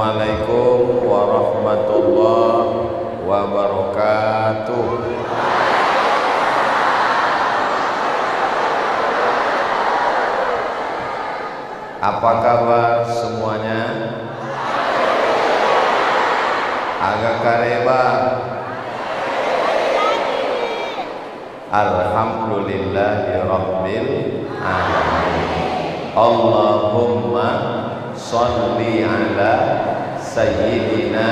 Assalamualaikum warahmatullahi wabarakatuh. Apa kabar semuanya? Agak kareba. Alhamdulillahirabbil alamin. Allahumma sholli ala sayyidina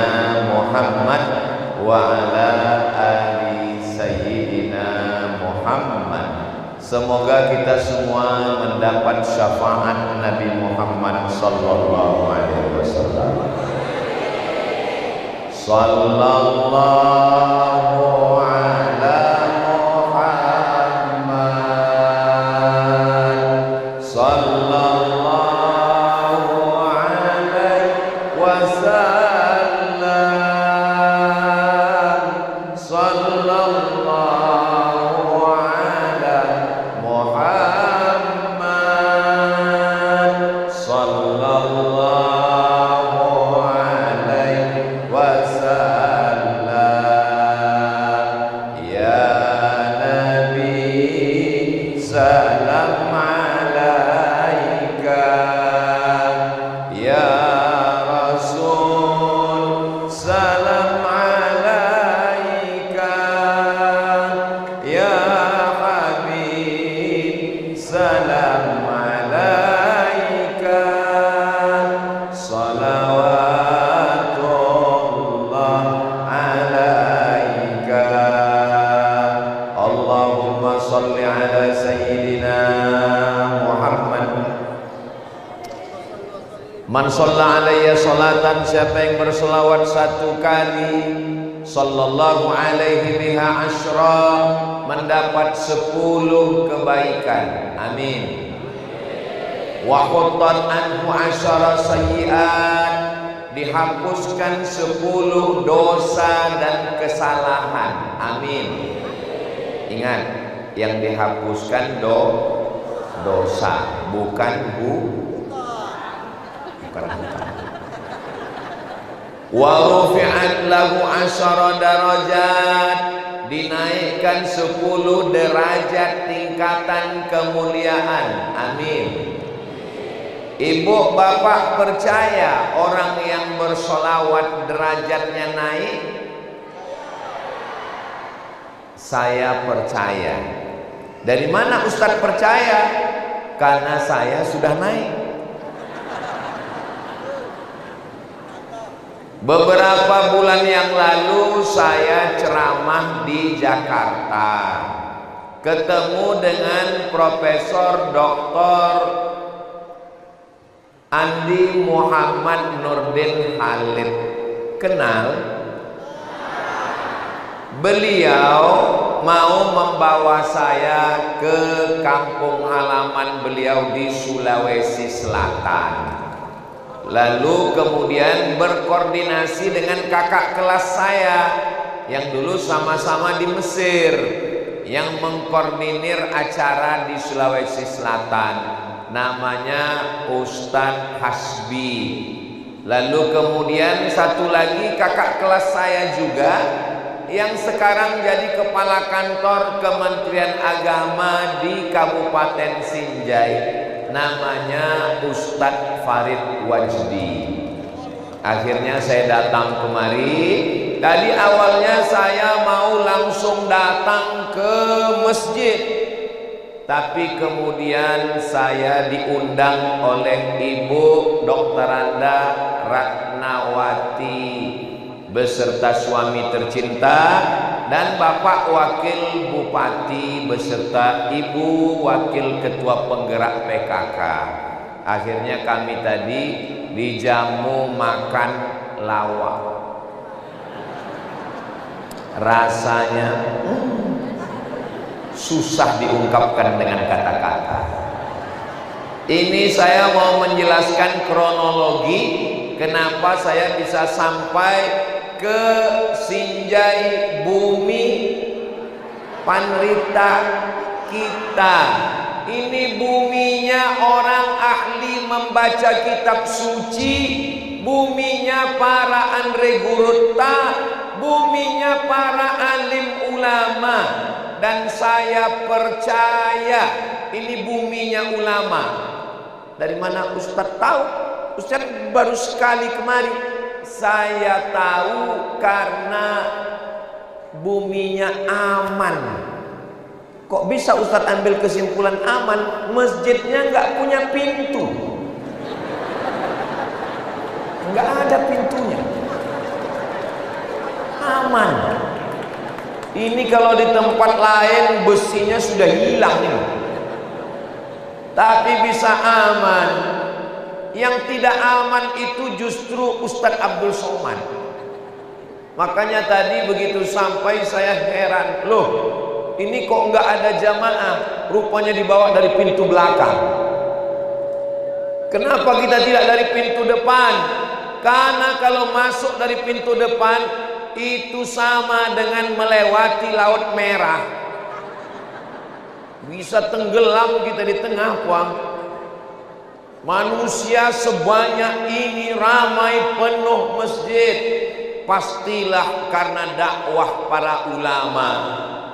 Muhammad wa ala ali sayyidina Muhammad. Semoga kita semua mendapat syafaat Nabi Muhammad sallallahu alaihi wasallam. Sallallahu ala Muhammad sallallahu alaihi wasallam. Sallallahu ala Muhammad sallallahu alaihi wasallam. Ya Nabi salam alaika, ya Rasul salam alaika, ya Habib salam alaika. Salawatullah alaika. Allahumma salli ala sayyidina Muhammad. Man shalla alayya salatan, siapa yang berselawat satu kali, sallallahu alaihi biha asyra, mendapat 10 kebaikan. Amin. Wa khuttat anhu asyara sayyi'at, dihapuskan 10 dosa dan kesalahan. Amin. Ingat, yang dihapuskan dosa, bukan bukan. Wa rufi'at lahu asyara darajat, dinaikkan 10 derajat tingkatan kemuliaan. Amin. Ibu bapak percaya orang yang bersolawat derajatnya naik? Saya percaya. Dari mana Ustadz percaya? Karena saya sudah naik. Beberapa bulan yang lalu saya ceramah di Jakarta, ketemu dengan Profesor Dr. Andi Muhammad Nurdin Halid. Kenal? Beliau mau membawa saya ke kampung halaman beliau di Sulawesi Selatan. Lalu kemudian berkoordinasi dengan kakak kelas saya yang dulu sama-sama di Mesir, yang mengkoordinir acara di Sulawesi Selatan, namanya Ustadz Hasbi. Lalu kemudian satu lagi kakak kelas saya juga yang sekarang jadi kepala kantor Kementerian Agama di Kabupaten Sinjai, namanya Ustadz Farid Wajdi. Akhirnya saya datang kemari. Tadi awalnya saya mau langsung datang ke masjid, tapi kemudian saya diundang oleh Ibu Dr. Anda Ratnawati beserta suami tercinta dan Bapak Wakil Bupati beserta Ibu Wakil Ketua Penggerak PKK. Akhirnya kami tadi dijamu makan lawak. Rasanya susah diungkapkan dengan kata-kata. Ini saya mau menjelaskan kronologi kenapa saya bisa sampai ke Sinjai, bumi Panrita kita. Ini buminya orang ahli membaca kitab suci, buminya para Andre Gurutta, buminya para alim ulama. Dan saya percaya ini buminya ulama. Dari mana Ustadz tahu? Ustadz baru sekali kemari. Saya tahu karena buminya aman. Kok bisa Ustadz ambil kesimpulan aman? Masjidnya nggak punya pintu, nggak ada pintunya, aman. Ini kalau di tempat lain besinya sudah hilang ini, tapi bisa aman. Yang tidak aman itu justru Ustadz Abdul Somad. Makanya tadi begitu sampai saya heran, loh ini kok nggak ada jamaah? Rupanya dibawa dari pintu belakang. Kenapa kita tidak dari pintu depan? Karena kalau masuk dari pintu depan itu sama dengan melewati Laut Merah. Bisa tenggelam kita di tengah, Puang. Manusia sebanyak ini ramai penuh masjid, pastilah karena dakwah para ulama.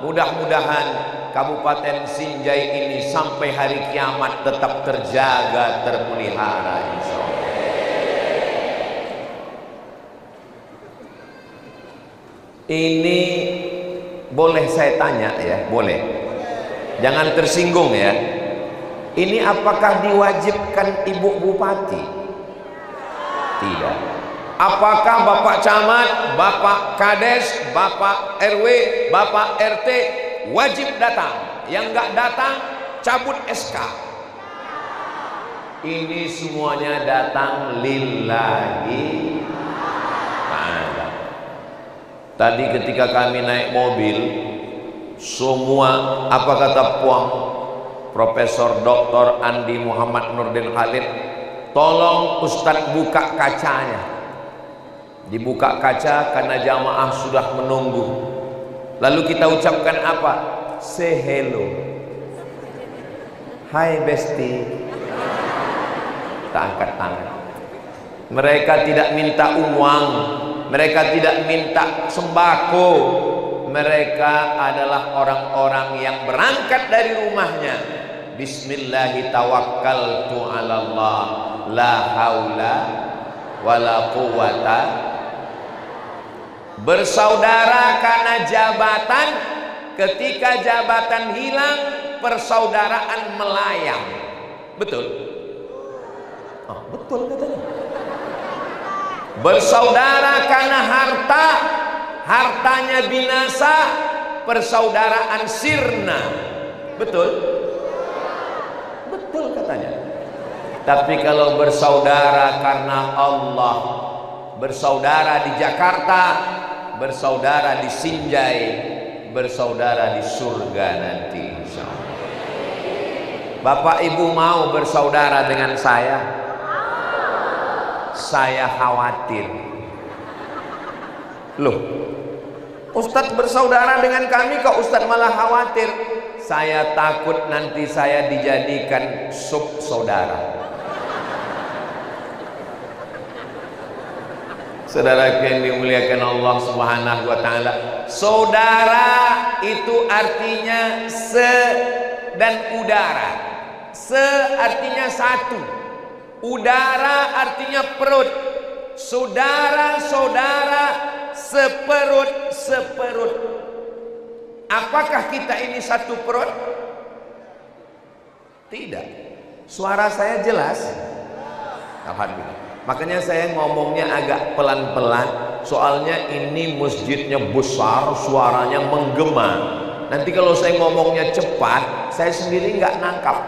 Mudah-mudahan Kabupaten Sinjai ini sampai hari kiamat tetap terjaga, terpelihara, insya Allah. Ini boleh saya tanya ya? Boleh. Jangan tersinggung ya. Ini apakah diwajibkan Ibu Bupati? Tidak. Apakah Bapak Camat, Bapak Kades, Bapak RW, Bapak RT wajib datang? Yang nggak datang cabut SK. Ini semuanya datang lillahi ta'ala. Tadi ketika kami naik mobil, semua apa kata Puang Profesor Dr. Andi Muhammad Nurdin Khalid, tolong Ustadz buka kacanya. Dibuka kaca karena jamaah sudah menunggu. Lalu kita ucapkan apa? Say hello. Hai Besti. Kita angkat tangan. Mereka tidak minta uang, mereka tidak minta sembako. Mereka adalah orang-orang yang berangkat dari rumahnya. Bismillahi tawakkaltu 'alallah, la haula wala quwata. Bersaudara karena jabatan, ketika jabatan hilang, persaudaraan melayang. Betul? Oh, betul katanya. Bersaudara karena harta, hartanya binasa, persaudaraan sirna. Betul? Betul katanya. Tapi kalau bersaudara karena Allah, bersaudara di Jakarta, bersaudara di Sinjai, bersaudara di surga nanti insyaallah. Bapak Ibu mau bersaudara dengan saya? Saya khawatir. Loh, Ustadz bersaudara dengan kami kok Ustadz malah khawatir? Saya takut nanti saya dijadikan sub saudara. Saudara yang dimuliakan Allah Subhanahu wa taala, saudara itu artinya se dan udara. Se artinya satu, udara artinya perut. Saudara-saudara seperut. Apakah kita ini satu perut? Tidak. Suara saya jelas? Alhamdulillah. Makanya saya ngomongnya agak pelan-pelan, soalnya ini masjidnya besar, suaranya menggema. Nanti kalau saya ngomongnya cepat, saya sendiri nggak nangkap.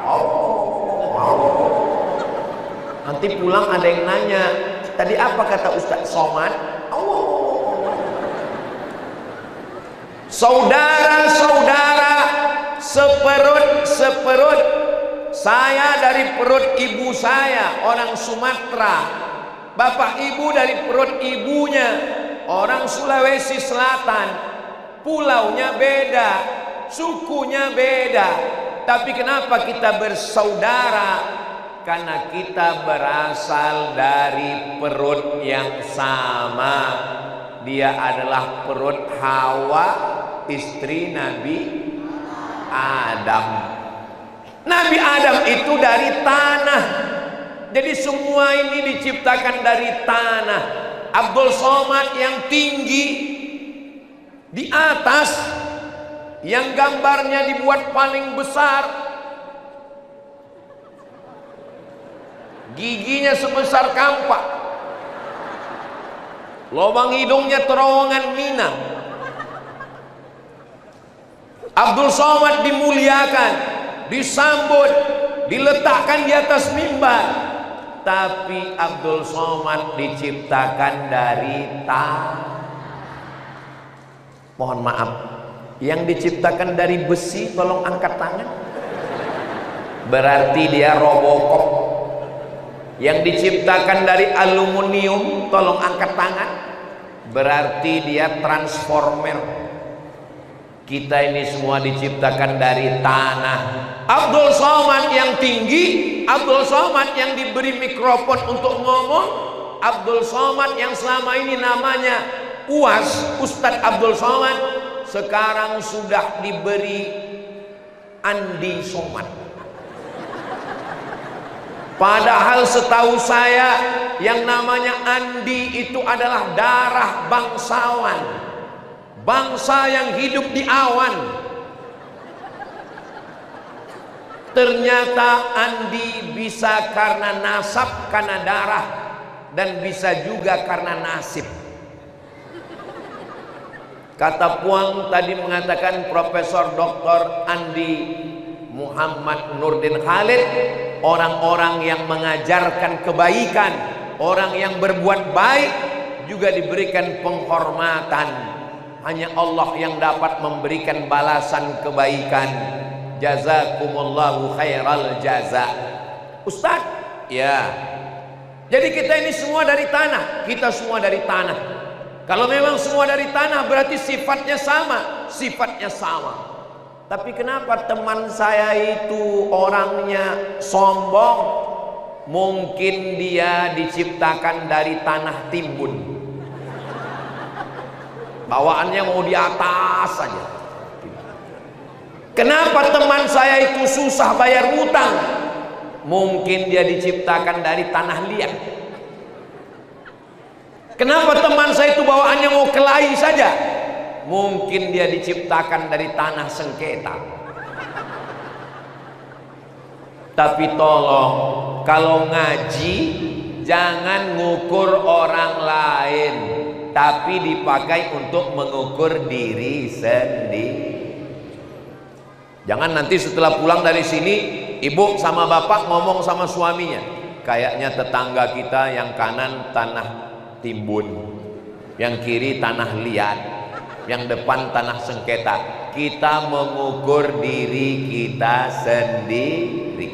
Nanti pulang ada yang nanya, tadi apa kata Ustadz Somad? Saudara-saudara seperut. Saya dari perut ibu saya, orang Sumatera. Bapak ibu dari perut ibunya, orang Sulawesi Selatan. Pulaunya beda, sukunya beda. Tapi kenapa kita bersaudara? karena kita berasal dari perut yang sama. Dia adalah perut Hawa, istri Nabi Adam. Nabi Adam itu dari tanah. Jadi semua ini diciptakan dari tanah. Abdul Somad yang tinggi di atas, yang gambarnya dibuat paling besar, giginya sebesar kampak, lubang hidungnya terowongan Minang. Abdul Somad dimuliakan, disambut, diletakkan di atas mimbar. Tapi Abdul Somad diciptakan dari tanah. Mohon maaf, yang diciptakan dari besi tolong angkat tangan. Berarti dia Robocop. Yang diciptakan dari aluminium tolong angkat tangan. Berarti dia Transformer. Kita ini semua diciptakan dari tanah. Abdul Somad yang tinggi, Abdul Somad yang diberi mikrofon untuk ngomong, Abdul Somad yang selama ini namanya UAS, Ustadz Abdul Somad, sekarang sudah diberi Andi Somad. Padahal setahu saya yang namanya Andi itu adalah darah bangsawan, bangsa yang hidup di awan. Ternyata Andi bisa karena nasab, karena darah, dan bisa juga karena nasib. Kata Puang tadi mengatakan Profesor Dr. Andi Muhammad Nurdin Khalid, orang-orang yang mengajarkan kebaikan, orang yang berbuat baik juga diberikan penghormatan. Hanya Allah yang dapat memberikan balasan kebaikan. Jazakumullahu khairal jaza. Ustaz, ya. Jadi kita ini semua dari tanah. Kita semua dari tanah. Kalau memang semua dari tanah berarti sifatnya sama. Sifatnya sama. Tapi kenapa teman saya itu orangnya sombong? Mungkin dia diciptakan dari tanah timbun. Bawaannya mau di atas saja. Kenapa teman saya itu susah bayar utang? Mungkin dia diciptakan dari tanah liat. Kenapa teman saya itu bawaannya mau kelahi saja? Mungkin dia diciptakan dari tanah sengketa. Tapi tolong, kalau ngaji jangan ngukur orang lain, tapi dipakai untuk mengukur diri sendiri. Jangan nanti setelah pulang dari sini, ibu sama bapak ngomong sama suaminya, kayaknya tetangga kita yang kanan tanah timbun, yang kiri tanah liat, yang depan tanah sengketa. Kita mengukur diri kita sendiri.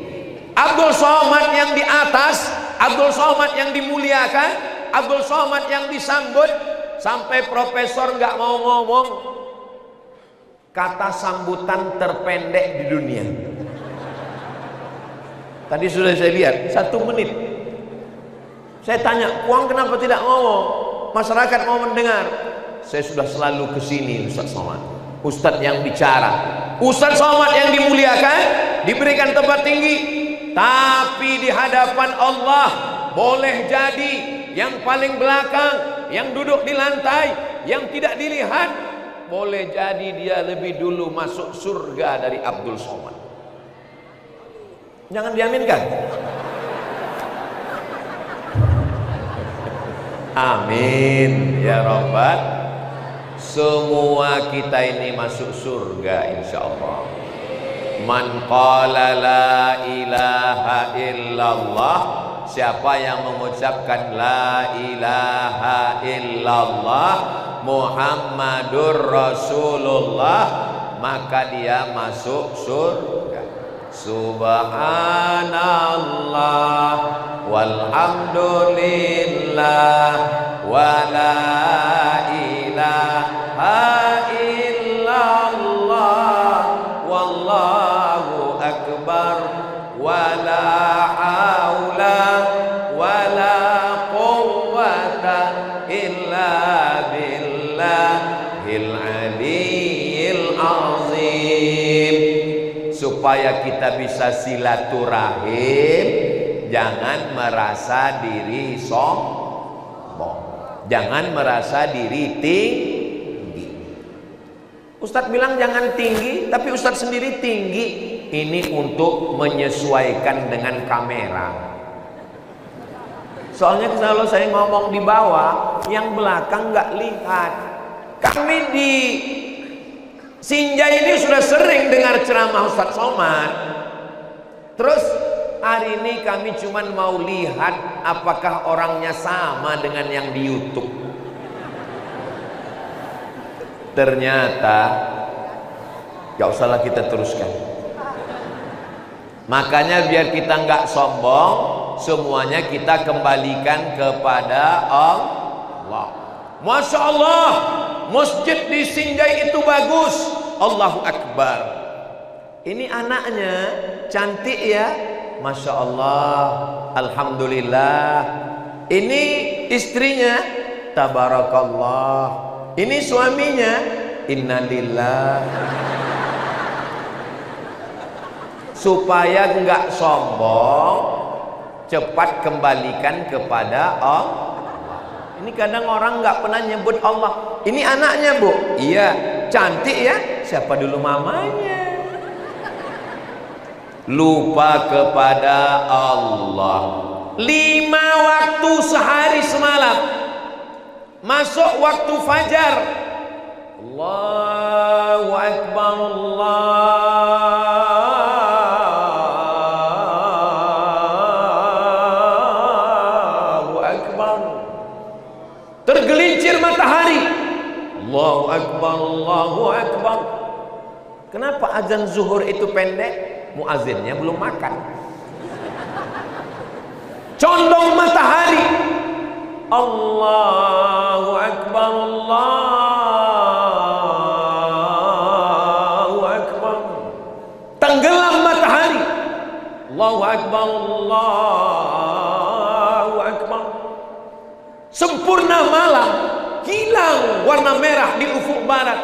Abdul Somad yang di atas, Abdul Somad yang dimuliakan, Abdul Somad yang disambut, sampai profesor nggak mau ngomong. Kata sambutan terpendek di dunia. Tadi sudah saya lihat 1 menit. Saya tanya, Puang kenapa tidak ngomong? Masyarakat mau mendengar. Saya sudah selalu kesini Ustaz Somad. Ustaz yang bicara, Ustaz Somad yang dimuliakan, diberikan tempat tinggi. Tapi di hadapan Allah boleh jadi yang paling belakang, yang duduk di lantai, yang tidak dilihat, boleh jadi dia lebih dulu masuk surga dari Abdul Somad. Jangan diaminkan. Amin ya Rabbal. Semua kita ini masuk surga insyaallah. Man qala la ilaha illallah, siapa yang mengucapkan la ilaha illallah Muhammadur Rasulullah, maka dia masuk surga. Subhanallah walhamdulillah wala ilaha illallah wallahu akbar wala quwwata illa billahil aliyyil azim. Supaya kita bisa silaturahim, jangan merasa diri sombong, jangan merasa diri tinggi. Ustadz bilang jangan tinggi, tapi Ustadz sendiri tinggi. Ini untuk menyesuaikan dengan kamera. Soalnya kalau saya ngomong di bawah, yang belakang nggak lihat. Kami di Sinjai ini sudah sering dengar ceramah Ustadz Somad. Terus hari ini kami cuma mau lihat apakah orangnya sama dengan yang di YouTube. Ternyata gak usahlah kita teruskan. Makanya biar kita nggak sombong, semuanya kita kembalikan kepada Allah. Masya Allah, masjid di Sinjai itu bagus. Allahu Akbar. Ini anaknya cantik ya, Masya Allah, Alhamdulillah. Ini istrinya, Tabarakallah. Ini suaminya, Innalillah. Supaya nggak sombong, cepat kembalikan kepada Allah. Ini kadang orang nggak pernah nyebut Allah. Ini anaknya bu, iya cantik ya. Siapa dulu mamanya? Lupa kepada Allah. 5 waktu sehari semalam. Masuk waktu fajar, Allahu Akbar, Allahu Akbar. Tergelincir matahari, Allahu Akbar, Allahu Akbar. Kenapa azan zuhur itu pendek? Muazzinnya belum makan. Condong matahari, Allahu Akbar, Allahu Akbar. Tenggelam matahari, Allahu Akbar, Allahu Akbar. Sempurna malam, hilang warna merah di ufuk barat.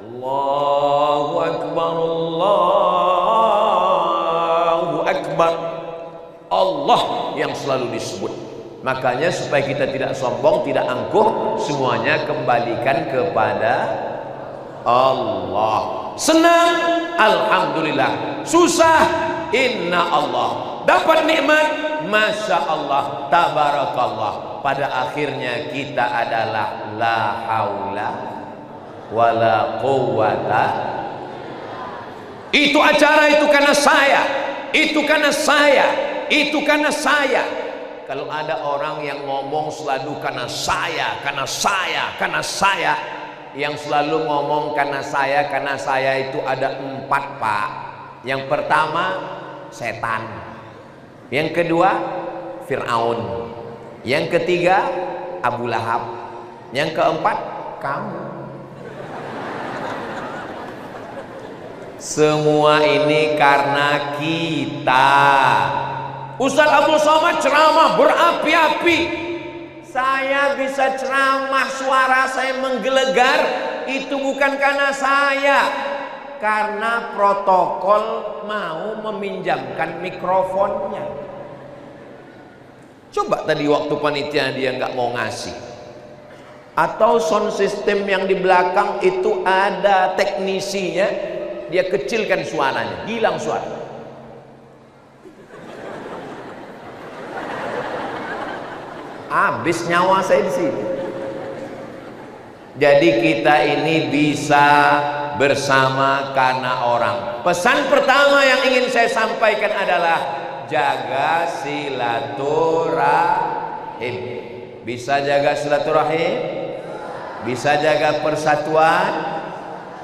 Allahu Akbar, Allahu Akbar. Allah yang selalu disebut. Makanya supaya kita tidak sombong, tidak angkuh, semuanya kembalikan kepada Allah. Senang, Alhamdulillah. Susah, Inna Allah. Dapat nikmat, Masya Allah, Tabarakallah. Pada akhirnya kita adalah la haula wala quwwata. Itu acara itu karena saya, itu karena saya, itu karena saya. Kalau ada orang yang ngomong selalu karena saya, karena saya, karena saya, yang selalu ngomong karena saya itu ada 4 pak. Yang pertama setan, yang kedua Fir'aun, yang ketiga Abu Lahab, yang keempat kamu. Semua ini karena kita. Ustaz Abdul Somad ceramah berapi-api. Saya bisa ceramah, suara saya menggelegar. Itu bukan karena saya, karena protokol mau meminjamkan mikrofonnya. Coba tadi waktu panitia dia nggak mau ngasih, atau sound system yang di belakang itu ada teknisinya, dia kecilkan suaranya, hilang suara. Habis nyawa saya di sini. Jadi kita ini bisa bersama karena orang. Pesan pertama yang ingin saya sampaikan adalah jaga silaturahim. Bisa jaga silaturahim? Bisa jaga persatuan?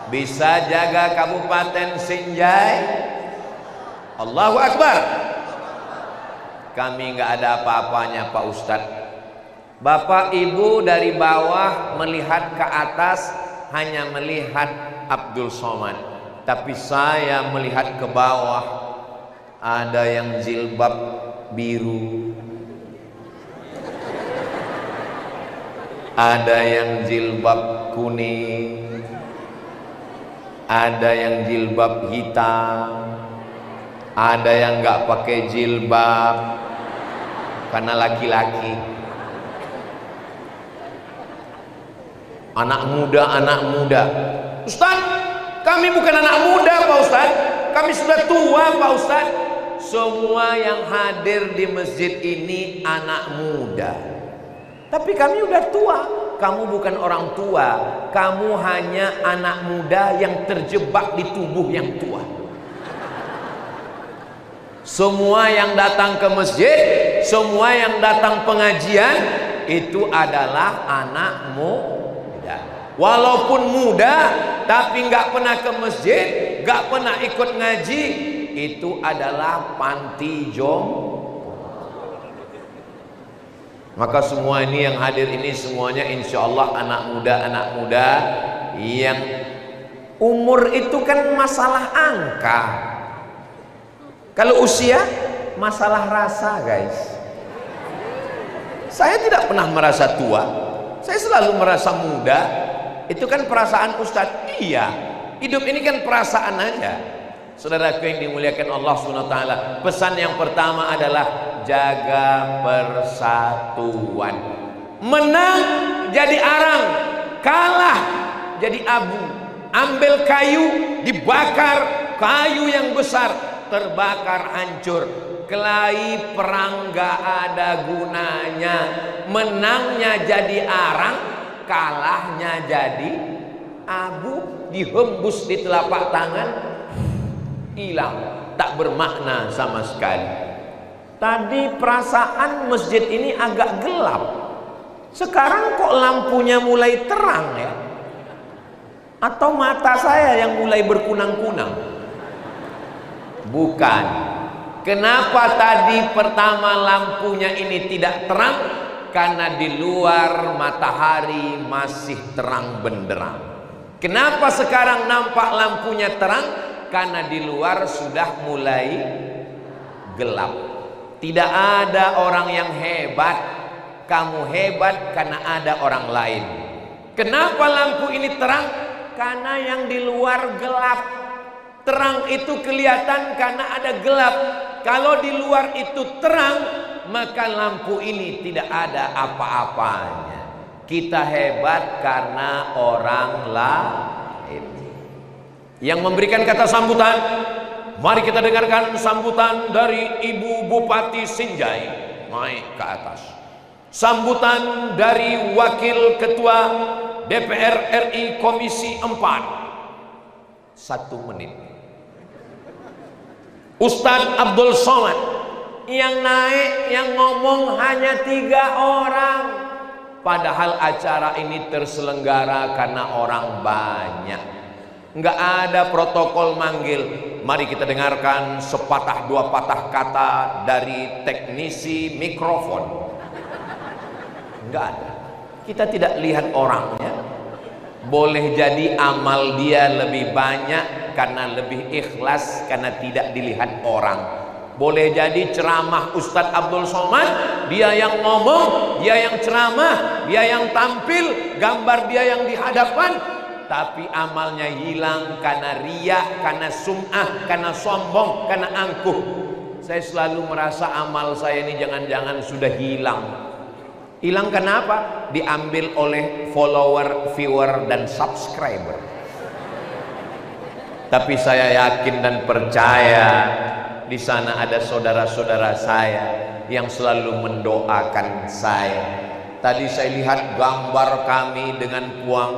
Bisa jaga Kabupaten Sinjai? Allahu Akbar. Kami nggak ada apa-apanya Pak Ustadz. Bapak Ibu dari bawah melihat ke atas hanya melihat Abdul Somad, tapi saya melihat ke bawah ada yang jilbab biru, ada yang jilbab kuning, ada yang jilbab hitam, ada yang nggak pakai jilbab karena laki-laki. Anak muda, Ustaz, kami bukan anak muda Pak Ustaz, kami sudah tua Pak Ustaz. Semua yang hadir di masjid ini anak muda, tapi kami udah tua. Kamu bukan orang tua, kamu hanya anak muda yang terjebak di tubuh yang tua. Semua yang datang ke masjid, semua yang datang pengajian, itu adalah anak muda. Walaupun muda, tapi nggak pernah ke masjid, nggak pernah ikut ngaji, itu adalah panti jompo. Maka semua ini yang hadir ini semuanya insya Allah anak muda yang umur itu kan masalah angka. Kalau usia masalah rasa, guys. Saya tidak pernah merasa tua, saya selalu merasa muda. Itu kan perasaan Ustadz. Iya, hidup ini kan perasaan aja. Saudaraku yang dimuliakan Allah SWT, pesan yang pertama adalah jaga persatuan. Menang jadi arang, kalah jadi abu. Ambil kayu, dibakar, kayu yang besar terbakar hancur. Kelahi perang gak ada gunanya. Menangnya jadi arang, kalahnya jadi abu, dihembus di telapak tangan, hilang, tak bermakna sama sekali. Tadi perasaan masjid ini agak gelap, sekarang kok lampunya mulai terang ya? Atau mata saya yang mulai berkunang-kunang? Bukan. Kenapa tadi pertama lampunya ini tidak terang? Karena di luar matahari masih terang benderang. Kenapa sekarang nampak lampunya terang? Karena di luar sudah mulai gelap. Tidak ada orang yang hebat. Kamu hebat karena ada orang lain. Kenapa lampu ini terang? Karena yang di luar gelap. Terang itu kelihatan karena ada gelap. Kalau di luar itu terang, maka lampu ini tidak ada apa-apanya. Kita hebat karena orang lain. Yang memberikan kata sambutan, mari kita dengarkan sambutan dari Ibu Bupati Sinjai. Naik ke atas. Sambutan dari Wakil Ketua DPR RI Komisi 4. 1 menit. Ustadz Abdul Somad. Yang naik, yang ngomong hanya 3 orang. Padahal acara ini terselenggara karena orang banyak. Nggak ada protokol manggil. Mari kita dengarkan sepatah 2 patah kata dari teknisi mikrofon. Nggak ada. Kita tidak lihat orangnya. Boleh jadi amal dia lebih banyak karena lebih ikhlas, karena tidak dilihat orang. Boleh jadi ceramah Ustadz Abdul Somad, dia yang ngomong, dia yang ceramah, dia yang tampil, gambar dia yang di hadapan, tapi amalnya hilang karena riya, karena sum'ah, karena sombong, karena angkuh. Saya selalu merasa amal saya ini jangan-jangan sudah hilang. Hilang kenapa? Diambil oleh follower, viewer, dan subscriber. Tapi saya yakin dan percaya di sana ada saudara-saudara saya yang selalu mendoakan saya. Tadi saya lihat gambar kami dengan puang,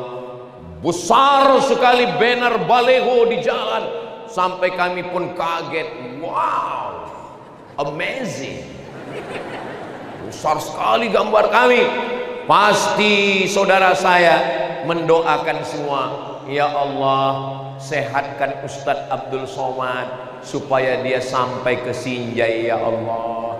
besar sekali banner baleho di jalan, sampai kami pun kaget. Wow, amazing. Besar sekali gambar kami. Pasti saudara saya mendoakan semua, ya Allah, sehatkan Ustadz Abdul Somad supaya dia sampai ke Sinjai, ya Allah.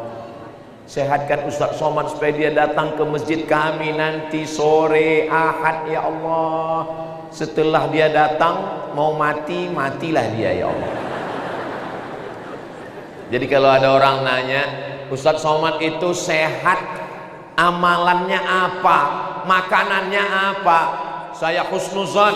Sehatkan Ustadz Somad supaya dia datang ke masjid kami nanti sore Ahad, ya Allah. Setelah dia datang mau mati, matilah dia, ya Allah. Jadi kalau ada orang nanya, Ustadz Somad itu sehat, amalannya apa? makanannya apa. Saya husnuzon,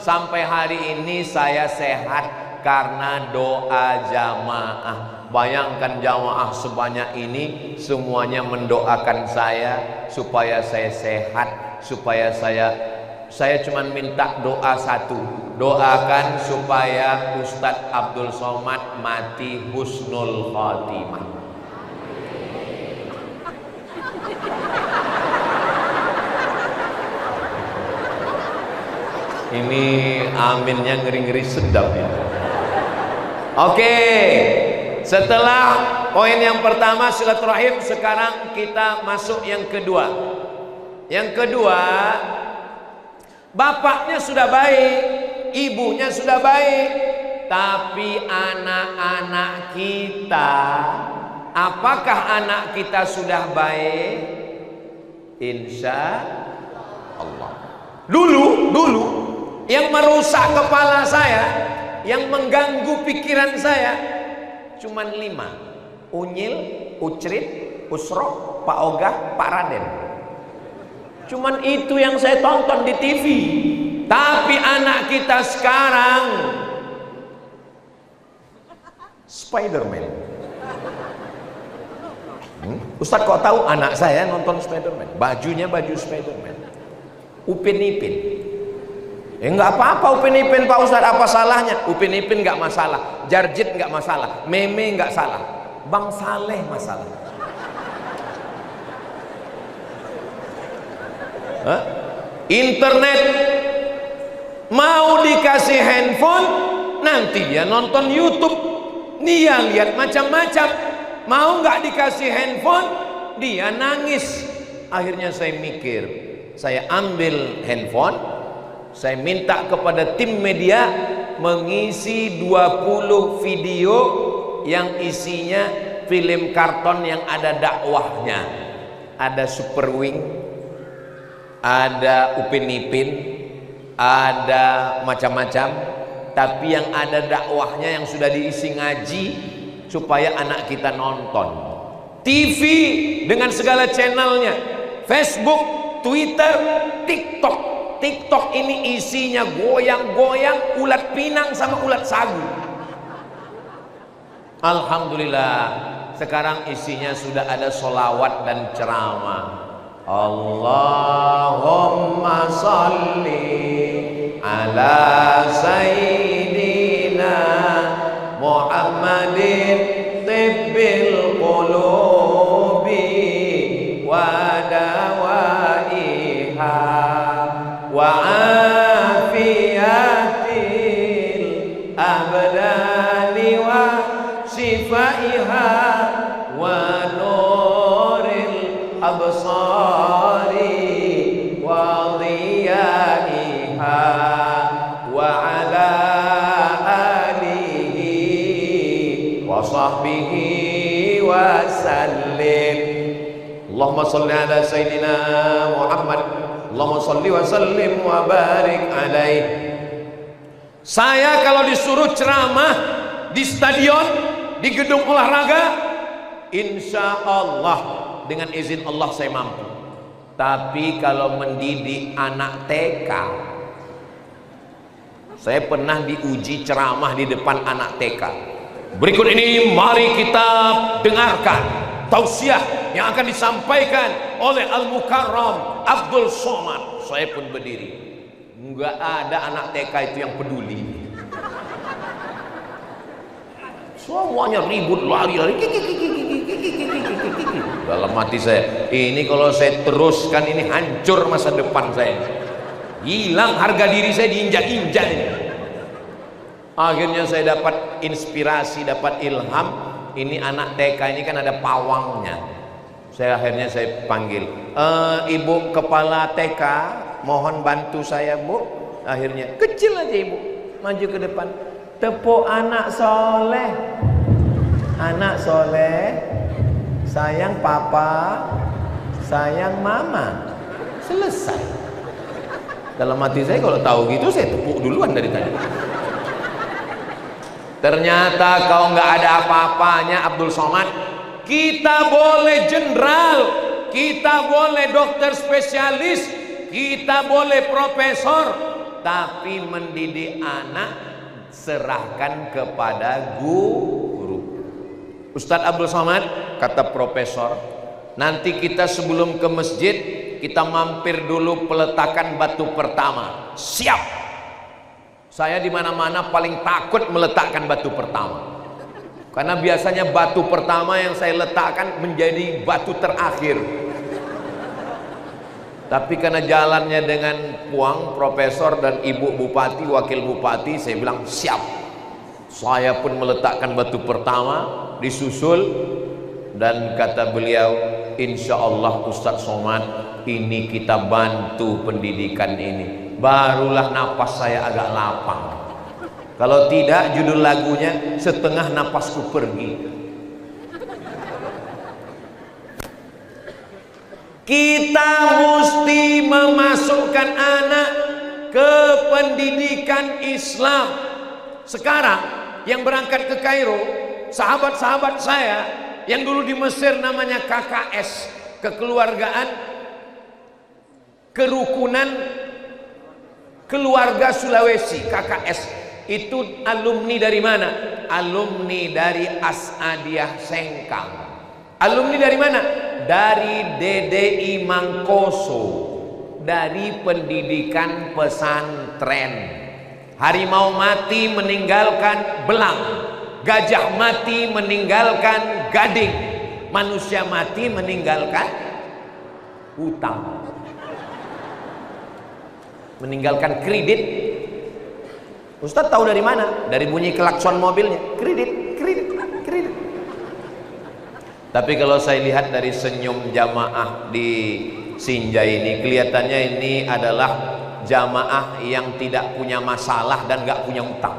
sampai hari ini saya sehat karena doa jamaah. Bayangkan jamaah sebanyak ini semuanya mendoakan saya supaya saya sehat, supaya saya cuma minta doa satu, doakan supaya Ustadz Abdul Somad mati husnul khotimah. Ini aminnya ngeri-ngeri sedap ya. Oke, setelah poin yang pertama silaturahim, sekarang kita masuk yang kedua. Yang kedua, bapaknya sudah baik, ibunya sudah baik, tapi anak-anak kita, apakah anak kita sudah baik? Insya Allah. Dulu yang merusak kepala saya, yang mengganggu pikiran saya cuman 5: Unyil, Ucrit, Usro, Pak Ogah, Pak Raden. Cuman itu yang saya tonton di TV. Tapi anak kita sekarang Spiderman. Ustadz kok tahu? Anak saya nonton Spiderman, bajunya baju Spiderman. Upin Ipin. Enggak apa-apa Upin Ipin Pak Ustadz, apa salahnya? Upin Ipin enggak masalah, Jarjit enggak masalah, Meme enggak salah, Bang Saleh masalah. Hah? Internet, mau dikasih handphone nanti dia nonton YouTube, dia lihat macam-macam. Mau nggak dikasih handphone dia nangis. Akhirnya saya mikir, saya ambil handphone, saya minta kepada tim media mengisi 20 video yang isinya film karton yang ada dakwahnya. Ada Super Wing, ada Upin Ipin, ada macam-macam, tapi yang ada dakwahnya yang sudah diisi ngaji supaya anak kita nonton. TV dengan segala channelnya, Facebook, Twitter, TikTok. TikTok ini isinya goyang-goyang ulat pinang sama ulat sagu. Alhamdulillah, sekarang isinya sudah ada sholawat dan ceramah. Allahumma salli ala sayyidina Muhammadin tibbil qulubi wa dawaiha wa afiyatil abdani wa shifaiha wa nuril absari wa dhiyaiha wa ala alihi wa sahbihi wa sallim. Allahumma salli ala sayyidina Muhammad, Allahumma salli wa sallim wa barik alaih. Saya kalau disuruh ceramah di stadion, di gedung olahraga, insya Allah dengan izin Allah saya mampu. Tapi kalau mendidik anak TK, saya pernah diuji ceramah di depan anak TK. Berikut ini mari kita dengarkan tausiah yang akan disampaikan oleh Al-Mukarram Abdul Somad. Saya pun berdiri. Enggak ada anak TK itu yang peduli. Semuanya ribut, lari-lari. Dalam hati saya, ini kalau saya teruskan ini hancur masa depan saya. Hilang harga diri saya, diinjak-injak ini. Akhirnya saya dapat inspirasi, dapat ilham. Ini anak TK ini kan ada pawangnya. Akhirnya saya panggil, ibu kepala TK, mohon bantu saya bu. Akhirnya kecil aja ibu, maju ke depan, tepuk anak soleh, anak soleh, sayang papa, sayang mama. Selesai. Dalam hati saya kalau tahu gitu saya tepuk duluan dari tadi. Ternyata kau nggak ada apa-apanya Abdul Somad. Kita boleh jenderal, kita boleh dokter spesialis, kita boleh profesor, tapi mendidik anak serahkan kepada guru. Ustadz Abdul Somad kata profesor, nanti kita sebelum ke masjid kita mampir dulu peletakan batu pertama. Siap. Saya di mana-mana paling takut meletakkan batu pertama, karena biasanya batu pertama yang saya letakkan menjadi batu terakhir. Tapi karena jalannya dengan Puang, profesor dan ibu bupati, wakil bupati, saya bilang siap. Saya pun meletakkan batu pertama, disusul, dan kata beliau, insya Allah Ustadz Somad, ini kita bantu pendidikan ini. Barulah napas saya agak lapang. Kalau tidak, judul lagunya setengah napasku pergi. Kita mesti memasukkan anak ke pendidikan Islam. Sekarang yang berangkat ke Kairo, sahabat-sahabat saya yang dulu di Mesir namanya KKS, kekeluargaan kerukunan keluarga Sulawesi, KKS. Itu alumni dari mana? Alumni dari Asadiah Sengkang. Alumni dari mana? Dari DDI Mangkoso, dari pendidikan pesantren. Harimau mati meninggalkan belang, gajah mati meninggalkan gading, manusia mati meninggalkan hutang, meninggalkan kredit. Ustadz tahu dari mana? Dari bunyi klakson mobilnya. Kredit, kredit, kredit. Tapi kalau saya lihat dari senyum jamaah di Sinjai ini, kelihatannya ini adalah jamaah yang tidak punya masalah dan gak punya utang.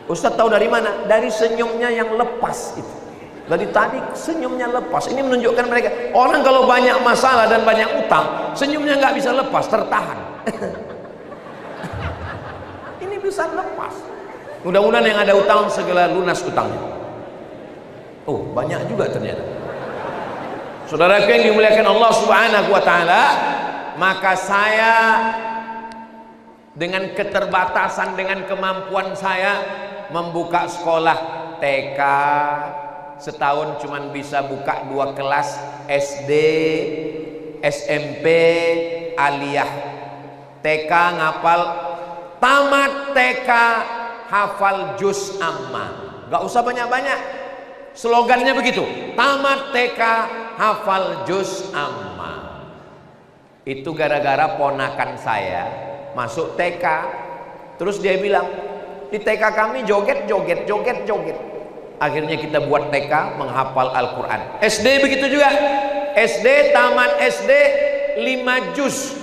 Ustadz tahu dari mana? Dari senyumnya yang lepas itu. Dari tadi senyumnya lepas. Ini menunjukkan mereka, orang kalau banyak masalah dan banyak utang, senyumnya gak bisa lepas, tertahan. Ini bisa lepas. Mudah-mudahan yang ada utang segera lunas utangnya. Oh, banyak juga ternyata. Saudaraku yang dimuliakan Allah Subhanahu wa taala, maka saya dengan keterbatasan, dengan kemampuan saya membuka sekolah TK. Setahun cuman bisa buka 2 kelas, SD, SMP, aliyah. TK ngapal, tamat TK hafal juz amma. Gak usah banyak-banyak. Slogannya begitu, tamat TK hafal juz amma. Itu gara-gara ponakan saya masuk TK. Terus dia bilang, di TK kami joget. Akhirnya kita buat TK menghafal Al-Quran. SD begitu juga. SD, tamat SD 5 juz.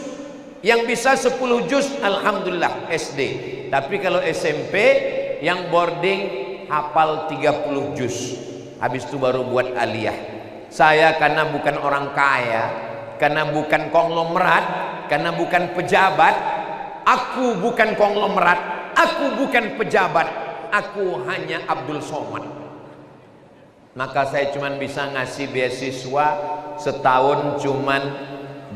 Yang bisa 10 juz, alhamdulillah SD. Tapi kalau SMP yang boarding hafal 30 juz. Habis itu baru buat aliyah. Saya karena bukan orang kaya, karena bukan konglomerat, karena bukan pejabat, aku bukan konglomerat, aku bukan pejabat, aku hanya Abdul Somad. Maka saya cuma bisa ngasih beasiswa setahun cuman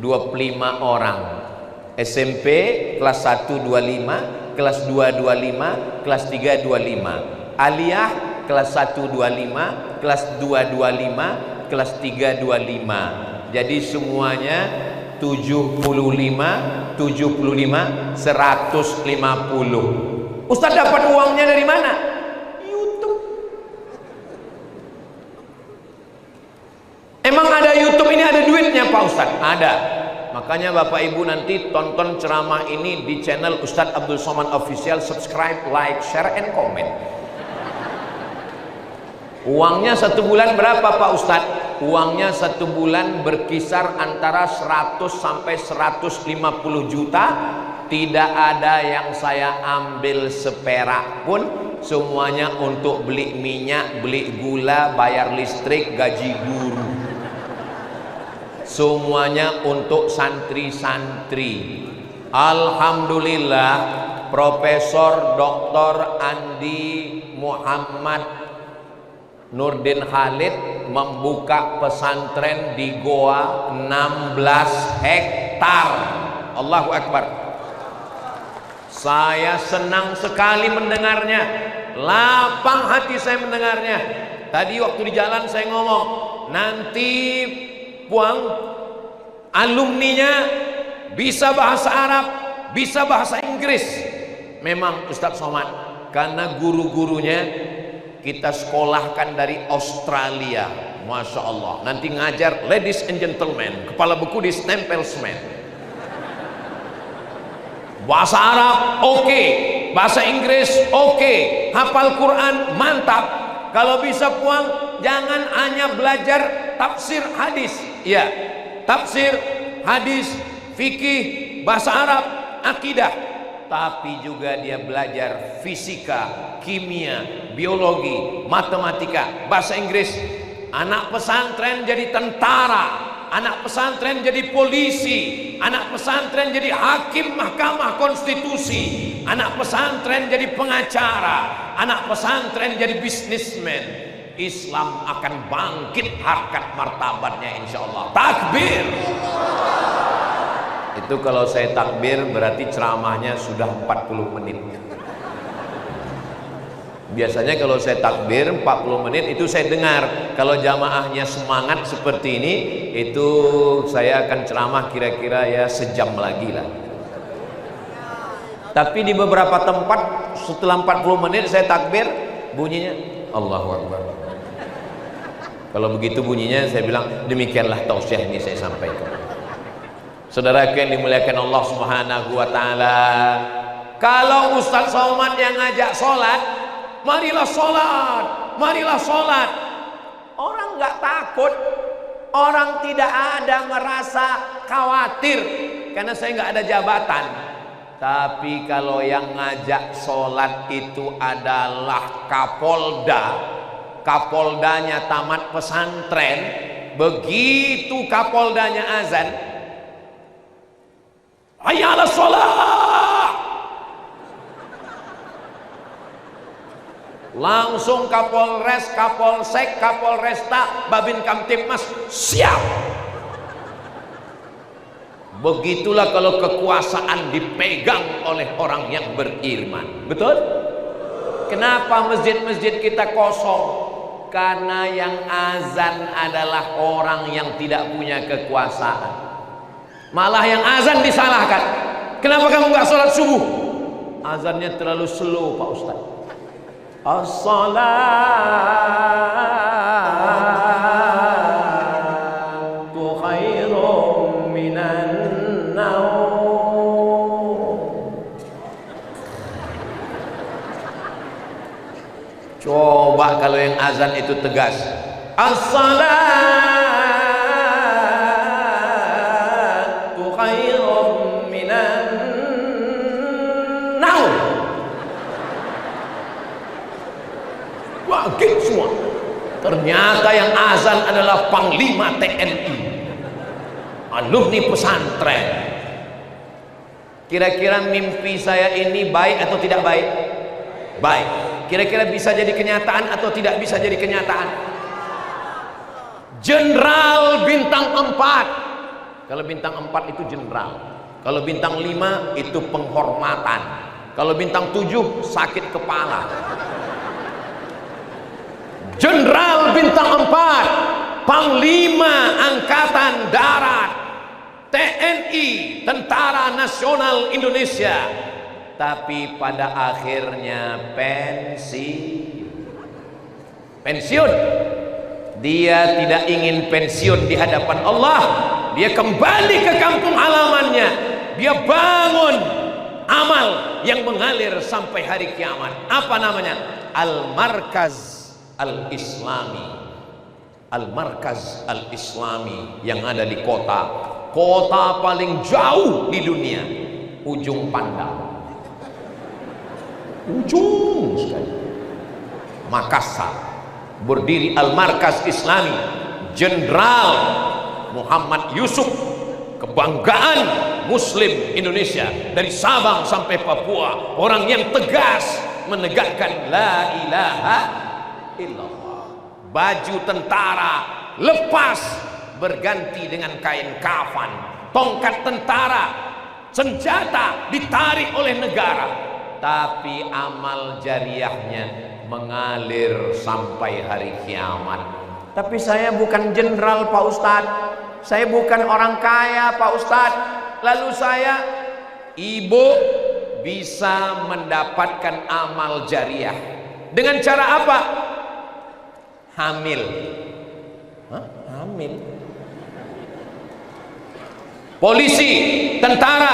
25 orang. SMP kelas 1 25, kelas 2 25, kelas 3 25. Aliyah kelas 1 25, kelas 2 25, kelas 3 25. Jadi semuanya 75, 150. Ustaz dapat uangnya dari mana? YouTube. Emang ada YouTube ini ada duitnya Pak Ustaz? Ada. Makanya Bapak Ibu nanti tonton ceramah ini di channel Ustadz Abdul Somad Official. Subscribe, like, share, and comment. Uangnya 1 bulan berapa Pak Ustadz? Uangnya 1 bulan berkisar antara 100 sampai 150 juta. Tidak ada yang saya ambil seperak pun. Semuanya untuk beli minyak, beli gula, bayar listrik, gaji guru. Semuanya untuk santri-santri. Alhamdulillah, Profesor Dr. Andi Muhammad Nurdin Khalid membuka pesantren di Goa 16 hektar. hektar. Allahu Akbar. Saya senang sekali mendengarnya, lapang hati saya mendengarnya. Tadi waktu di jalan saya ngomong, nanti Puang alumninya bisa bahasa Arab, bisa bahasa Inggris. Memang Ustadz Somad, karena guru-gurunya kita sekolahkan dari Australia. Masya Allah, nanti ngajar ladies and gentlemen, kepala buku di stempel semen. Bahasa Arab oke, bahasa Inggris oke, hafal Quran mantap. Kalau bisa Puang, jangan hanya belajar tafsir hadis, ya, tafsir hadis, fikih, bahasa Arab, akidah, tapi juga dia belajar fisika, kimia, biologi, matematika, bahasa Inggris. Anak pesantren jadi tentara, anak pesantren jadi polisi, anak pesantren jadi hakim Mahkamah Konstitusi, anak pesantren jadi pengacara, anak pesantren jadi bisnismen. Islam akan bangkit harkat martabatnya insya Allah. Takbir. Itu kalau saya takbir berarti ceramahnya sudah 40 menit. Biasanya kalau saya takbir 40 menit itu saya dengar. Kalau jamaahnya semangat seperti ini, itu saya akan ceramah kira-kira ya sejam lagi lah. Tapi di beberapa tempat setelah 40 menit saya takbir, bunyinya Allahu Akbar. Kalau begitu bunyinya saya bilang, demikianlah tausiah ini saya sampaikan. Saudaraku yang dimuliakan Allah Subhanahu wa taala, kalau Ustadz Somad yang ngajak sholat, marilah sholat, marilah sholat. Orang nggak takut, orang tidak ada merasa khawatir karena saya nggak ada jabatan. Tapi kalau yang ngajak sholat itu adalah Kapolda, Kapoldanya tamat pesantren, begitu Kapoldanya azan, hayya 'alas sholat, langsung Kapolres, Kapolsek, Kapolresta, Babin Kamtipmas siap. Begitulah kalau kekuasaan dipegang oleh orang yang beriman. Betul? Kenapa masjid-masjid kita kosong? Karena yang azan adalah orang yang tidak punya kekuasaan. Malah yang azan disalahkan. Kenapa kamu nggak sholat subuh? Azannya terlalu slow Pak Ustadz. As-salatu khairum minan naum. Coba kalau yang azan itu tegas, as-salatu khairum minan naum. Bangkit semua. Ternyata yang azan adalah Panglima TNI, alumni pesantren. Kira-kira mimpi saya ini baik atau tidak baik? Baik. Kira-kira bisa jadi kenyataan atau tidak bisa jadi kenyataan? Jenderal bintang 4. Kalau bintang 4 itu jenderal. Kalau bintang 5 itu penghormatan. Kalau bintang 7 sakit kepala. Jenderal bintang 4, Panglima Angkatan Darat, TNI, Tentara Nasional Indonesia. Tapi pada akhirnya pensiun. Dia tidak ingin pensiun di hadapan Allah. Dia kembali ke kampung halamannya. Dia bangun amal yang mengalir sampai hari kiamat. Apa namanya? Al-Markaz Al-Islami. Al-Markaz Al-Islami yang ada di kota paling jauh di dunia, Ujung Pandang. Ujung sekali. Makassar. Berdiri Al-Markaz Islami. Jenderal Muhammad Yusuf, kebanggaan Muslim Indonesia dari Sabang sampai Papua. Orang yang tegas menegakkan la ilaha illallah. Baju tentara lepas, berganti dengan kain kafan. tongkat tentara, senjata ditarik oleh negara, tapi amal jariahnya mengalir sampai hari kiamat. Tapi saya bukan jenderal Pak Ustadz, saya bukan orang kaya Pak Ustadz, lalu ibu bisa mendapatkan amal jariah dengan cara apa? Hamil. Hah? Hamil. Polisi, tentara,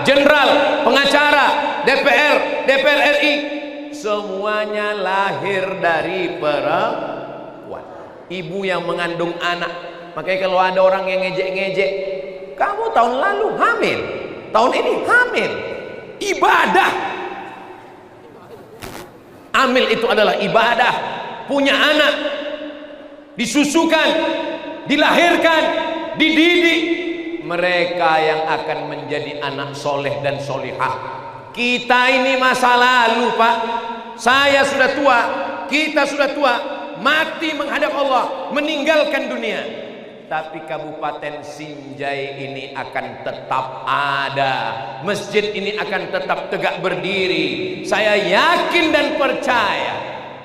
jenderal, pengacara, DPR RI, semuanya lahir dari perempuan. Ibu yang mengandung anak. Makanya kalau ada orang yang ngejek-ngejek, kamu tahun lalu hamil, tahun ini hamil. Ibadah. Hamil itu adalah ibadah. Punya anak, disusukan, dilahirkan, dididik, mereka yang akan menjadi anak soleh dan solihah. Kita ini masa lalu Pak. Saya sudah tua, kita sudah tua, mati menghadap Allah, meninggalkan dunia. Tapi Kabupaten Sinjai ini akan tetap ada, masjid ini akan tetap tegak berdiri. Saya yakin dan percaya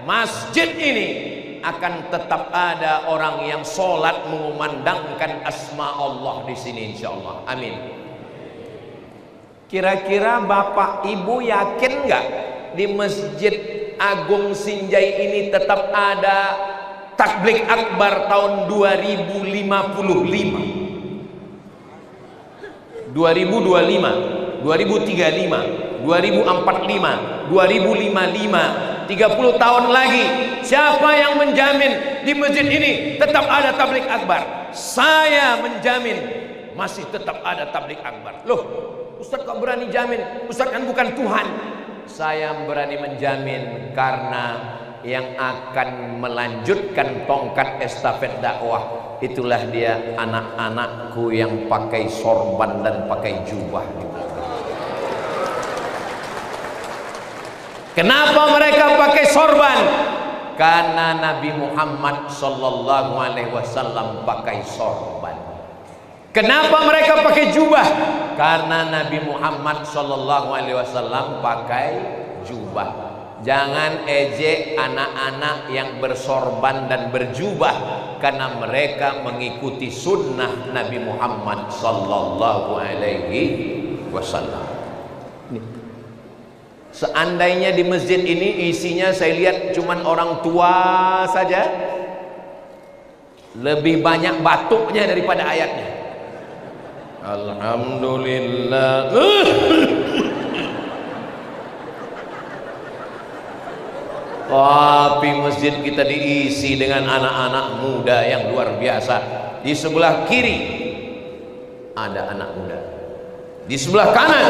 masjid ini akan tetap ada orang yang sholat mengumandangkan asma Allah di sini, insya Allah. Amin. Kira-kira Bapak Ibu yakin nggak di Masjid Agung Sinjai ini tetap ada Takblik Akbar tahun 2055, 2025, 2035, 2045, 2030 tahun lagi. Siapa yang menjamin di masjid ini tetap ada tablik akbar? Saya menjamin masih tetap ada tablik akbar. Loh, Ustaz kok berani jamin? Ustaz kan bukan Tuhan. Saya berani menjamin karena yang akan melanjutkan tongkat estafet dakwah itulah dia anak-anakku yang pakai sorban dan pakai jubah. Kenapa mereka pakai sorban? Karena Nabi Muhammad sallallahu alaihi wasallam pakai sorban. Kenapa mereka pakai jubah? Karena Nabi Muhammad sallallahu alaihi wasallam pakai jubah. Jangan ejek anak-anak yang bersorban dan berjubah, karena mereka mengikuti sunnah Nabi Muhammad sallallahu alaihi wasallam. Seandainya di masjid ini isinya saya lihat cuman orang tua saja, lebih banyak batuknya daripada ayatnya. Alhamdulillah. Tapi masjid kita diisi dengan anak-anak muda yang luar biasa. Di sebelah kiri ada anak muda, di sebelah kanan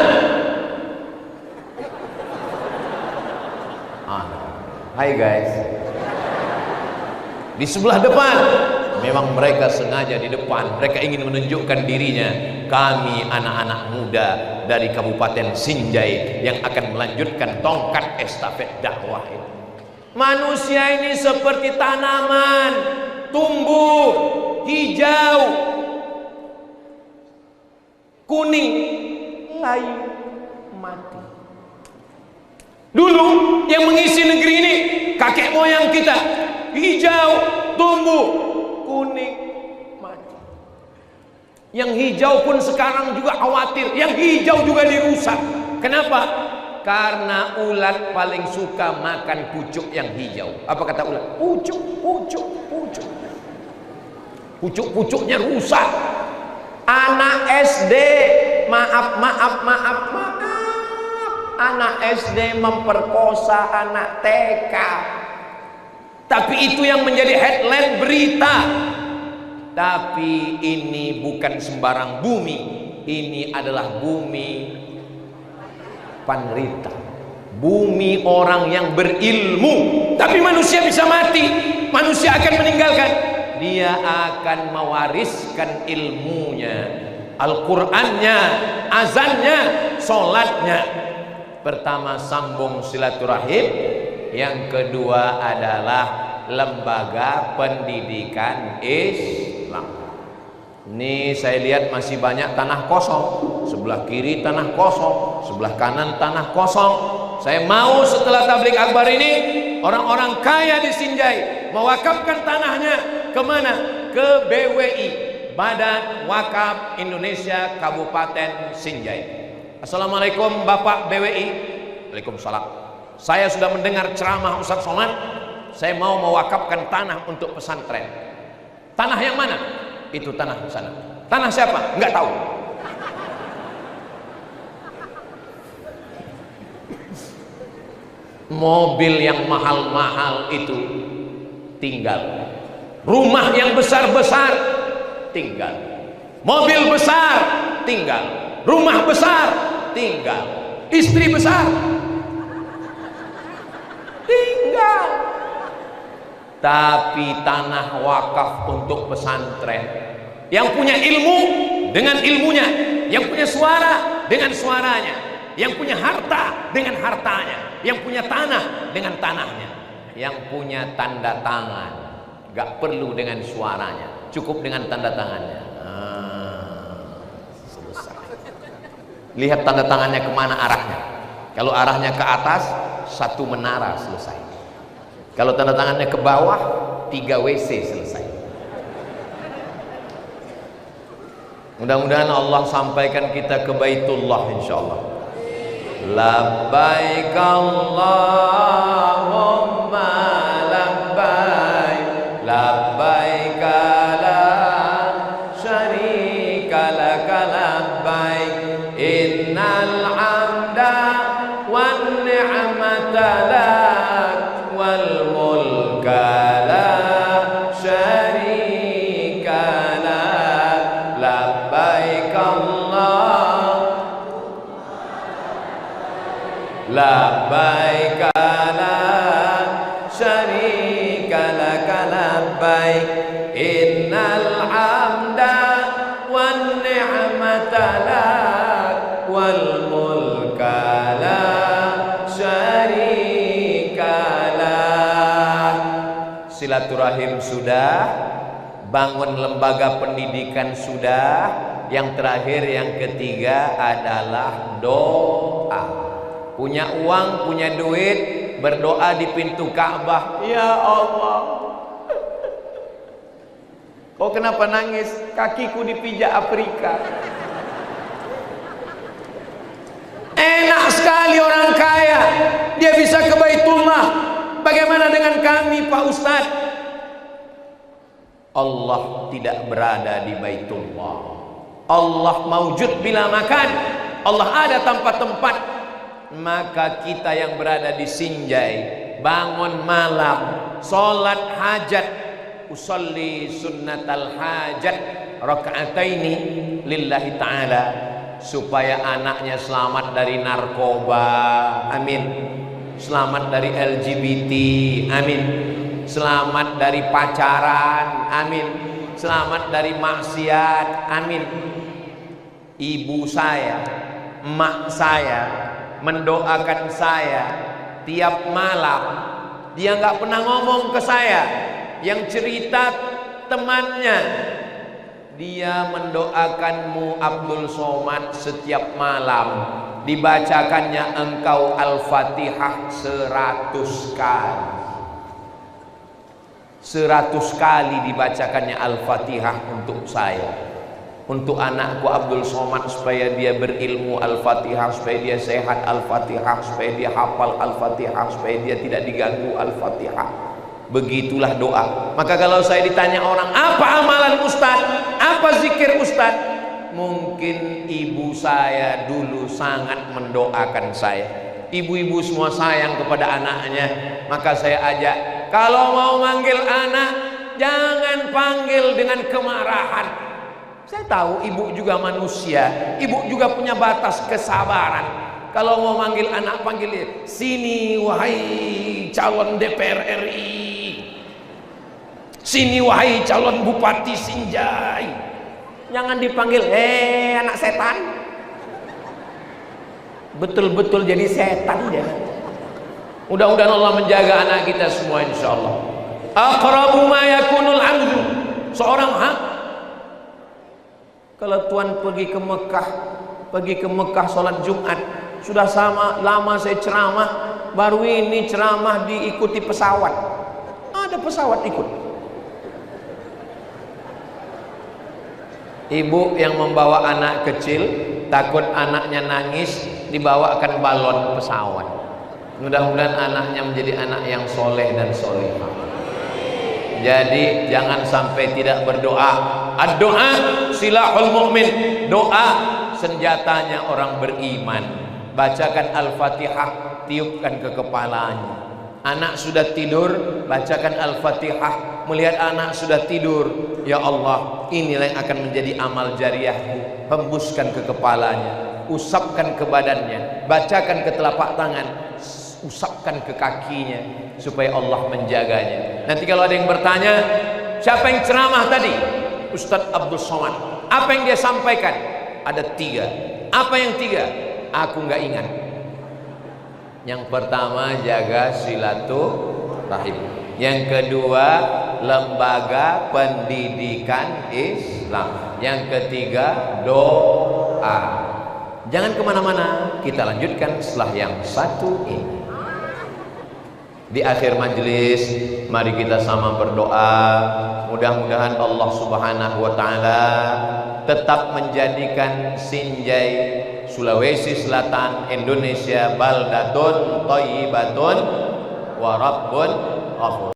hai guys, di sebelah depan memang mereka sengaja di depan, mereka ingin menunjukkan dirinya. Kami anak-anak muda dari Kabupaten Sinjai yang akan melanjutkan tongkat estafet dakwah ini. Manusia ini seperti tanaman, tumbuh, hijau, kuning, layu, mati. Dulu yang mengisi negeri ini kakek moyang kita, hijau, tumbuh, kuning, mati. Yang hijau pun sekarang juga khawatir, yang hijau juga dirusak. Kenapa? Karena ulat paling suka makan pucuk yang hijau. Apa kata ulat? Pucuk, pucuk, pucuk. Pucuk-pucuknya rusak. Anak SD, maaf. Anak SD memperkosa anak TK. Tapi itu yang menjadi headline berita. Tapi ini bukan sembarang bumi. Ini adalah bumi Panrita, bumi orang yang berilmu. Tapi manusia bisa mati, manusia akan meninggalkan. Dia akan mewariskan ilmunya, Al-Qur'annya, azannya, sholatnya. Pertama sambung silaturahim, yang kedua adalah lembaga pendidikan Islam. Ini saya lihat masih banyak tanah kosong. Sebelah kiri tanah kosong, sebelah kanan tanah kosong. Saya mau setelah tabligh akbar ini orang-orang kaya di Sinjai mewakafkan tanahnya kemana? Ke BWI, Badan Wakaf Indonesia Kabupaten Sinjai. Assalamualaikum Bapak BWI. Waalaikumsalam. Saya sudah mendengar ceramah Ustaz Somad. Saya mau mewakafkan tanah untuk pesantren. Tanah yang mana? Itu tanah di sana. Tanah siapa? Enggak tahu. Mobil yang mahal-mahal itu tinggal. Rumah yang besar-besar tinggal. Mobil besar tinggal. Rumah besar tinggal. Istri besar tinggal. Tapi tanah wakaf untuk pesantren, yang punya ilmu dengan ilmunya, yang punya suara dengan suaranya, yang punya harta dengan hartanya, yang punya tanah dengan tanahnya, yang punya tanda tangan, gak perlu dengan suaranya, cukup dengan tanda tangannya. Selesai. Lihat tanda tangannya kemana arahnya. Kalau arahnya ke atas, satu menara, selesai. Kalau tanda tangannya ke bawah, 3 WC, selesai. Mudah-mudahan Allah sampaikan kita ke Baitullah insyaallah. Labbaik Allahumma labbaik, labbaik la syarika lak labbaik, innal hamda wan ni'mata lak wal mulka la syarika lak, labbaik Allah labbaik la syarika lak labbaik, innal hamda wan ni'mata lak wal mulka la syarika lak. Silaturahim sudah, bangun lembaga pendidikan sudah, yang terakhir yang ketiga adalah doa. Punya uang, punya duit, berdoa di pintu Ka'bah. Ya Allah, kok kenapa nangis? Kakiku dipijak Afrika. Enak sekali orang kaya, dia bisa ke Baitullah. Bagaimana dengan kami Pak Ustadz? Allah tidak berada di Baitullah. Allah maujud bila makan. Allah ada tanpa tempat. Maka kita yang berada di Sinjai, bangun malam, sholat hajat, usolli sunnatal hajat rakaataini lillahi ta'ala, supaya anaknya selamat dari narkoba, amin, selamat dari LGBT, amin, selamat dari pacaran, amin, selamat dari maksiat, amin. Ibu saya, emak saya mendoakan saya tiap malam. Dia nggak pernah ngomong ke saya, yang cerita temannya. Dia mendoakanmu Abdul Somad setiap malam, dibacakannya engkau Al-Fatihah 100 kali. 100 kali dibacakannya Al-Fatihah untuk saya, untuk anakku Abdul Somad, supaya dia berilmu Al-Fatihah, supaya dia sehat Al-Fatihah, supaya dia hafal Al-Fatihah, supaya dia tidak diganggu Al-Fatihah. Begitulah doa. Maka kalau saya ditanya orang, apa amalan Ustaz, apa zikir Ustaz, mungkin ibu saya dulu sangat mendoakan saya. Ibu-ibu semua sayang kepada anaknya, maka saya ajak, kalau mau manggil anak jangan panggil dengan kemarahan. Saya tahu ibu juga manusia, ibu juga punya batas kesabaran. Kalau mau manggil anak, panggil dia, sini wahai calon DPR RI, sini wahai calon Bupati Sinjai. Jangan dipanggil anak setan. Betul-betul jadi setan dia. Mudah-mudahan Allah menjaga anak kita semua insyaallah. Aqrabu ma yakunul 'abdu, seorang Kalau tuan pergi ke Mekah sholat Jumat, sudah sama lama saya ceramah, baru ini ceramah diikuti pesawat. Ada pesawat ikut. Ibu yang membawa anak kecil, takut anaknya nangis, dibawakan balon pesawat. Mudah-mudahan anaknya menjadi anak yang soleh dan solehah. Jadi jangan sampai tidak berdoa. Ad-doa silahul mu'min. Doa senjatanya orang beriman. Bacakan Al-Fatihah, tiupkan ke kepalanya. Anak sudah tidur, bacakan Al-Fatihah. Melihat anak sudah tidur, ya Allah, inilah yang akan menjadi amal jariahku. Hembuskan ke kepalanya, usapkan ke badannya, bacakan ke telapak tangan, usapkan ke kakinya, supaya Allah menjaganya. Nanti kalau ada yang bertanya, siapa yang ceramah tadi? Ustadz Abdul Somad. Apa yang dia sampaikan? Ada 3. Apa yang 3? Aku nggak ingat. Yang pertama, jaga silaturahim. Yang kedua, lembaga pendidikan Islam. Yang ketiga, doa. Jangan kemana-mana, kita lanjutkan setelah yang satu ini. Di akhir majelis, mari kita sama berdoa. Mudah-mudahan Allah Subhanahu wa Ta'ala tetap menjadikan Sinjai Sulawesi Selatan Indonesia baldatun thayyibatun wa rabbun ghafur.